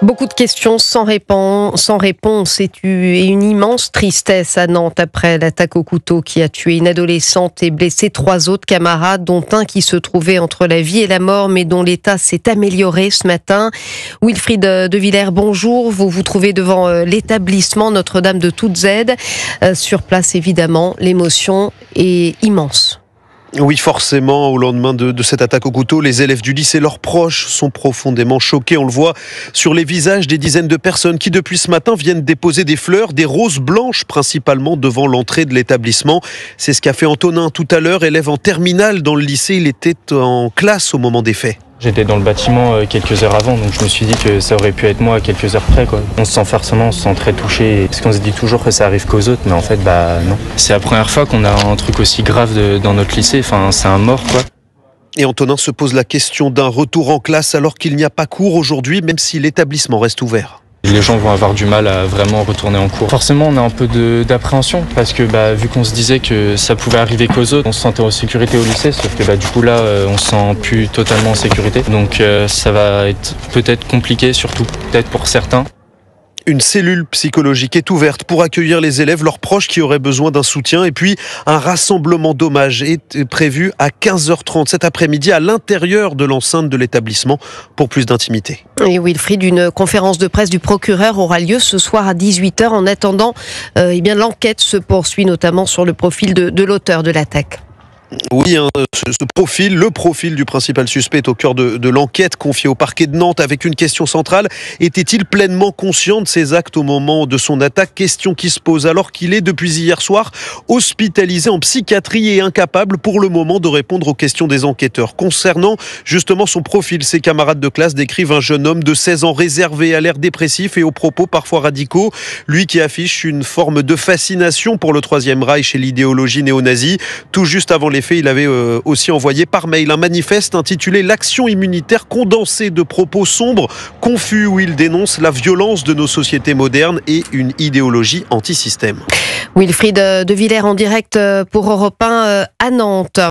Beaucoup de questions sans réponse et une immense tristesse à Nantes après l'attaque au couteau qui a tué une adolescente et blessé 3 autres camarades, dont un qui se trouvait entre la vie et la mort, mais dont l'état s'est amélioré ce matin. Wilfried de Villers, bonjour. Vous vous trouvez devant l'établissement Notre-Dame de Toutes Aides. Sur place, évidemment, l'émotion est immense. Oui, forcément, au lendemain de cette attaque au couteau, les élèves du lycée et leurs proches sont profondément choqués. On le voit sur les visages des dizaines de personnes qui, depuis ce matin, viennent déposer des fleurs, des roses blanches principalement, devant l'entrée de l'établissement. C'est ce qu'a fait Antonin tout à l'heure, élève en terminale dans le lycée. Il était en classe au moment des faits. J'étais dans le bâtiment quelques heures avant, donc je me suis dit que ça aurait pu être moi à quelques heures près, quoi. On se sent forcément, on se sent très touché, parce qu'on se dit toujours que ça arrive qu'aux autres, mais en fait, non. C'est la première fois qu'on a un truc aussi grave dans notre lycée, enfin, c'est un mort, quoi. Et Antonin se pose la question d'un retour en classe alors qu'il n'y a pas cours aujourd'hui, même si l'établissement reste ouvert. Les gens vont avoir du mal à vraiment retourner en cours. Forcément, on a un peu d'appréhension parce que vu qu'on se disait que ça pouvait arriver qu'aux autres, on se sentait en sécurité au lycée, sauf que du coup là, on se sent plus totalement en sécurité. Donc ça va être peut-être compliqué, surtout peut-être pour certains. Une cellule psychologique est ouverte pour accueillir les élèves, leurs proches qui auraient besoin d'un soutien. Et puis, un rassemblement d'hommage est prévu à 15h30 cet après-midi à l'intérieur de l'enceinte de l'établissement pour plus d'intimité. Et Wilfried, une conférence de presse du procureur aura lieu ce soir à 18h. En attendant, l'enquête se poursuit notamment sur le profil de l'auteur de l'attaque. Oui, le profil du principal suspect est au cœur de l'enquête confiée au parquet de Nantes avec une question centrale. Était-il pleinement conscient de ses actes au moment de son attaque? Question qui se pose alors qu'il est depuis hier soir hospitalisé en psychiatrie et incapable pour le moment de répondre aux questions des enquêteurs. Concernant justement son profil, ses camarades de classe décrivent un jeune homme de 16 ans réservé, à l'air dépressif et aux propos parfois radicaux. Lui qui affiche une forme de fascination pour le Troisième Reich et l'idéologie néo-nazie. Tout juste avant les faits, il avait aussi envoyé par mail un manifeste intitulé « L'action immunitaire condensée de propos sombres, confus » où il dénonce la violence de nos sociétés modernes et une idéologie anti-système. Wilfried de Villers en direct pour Europe 1 à Nantes.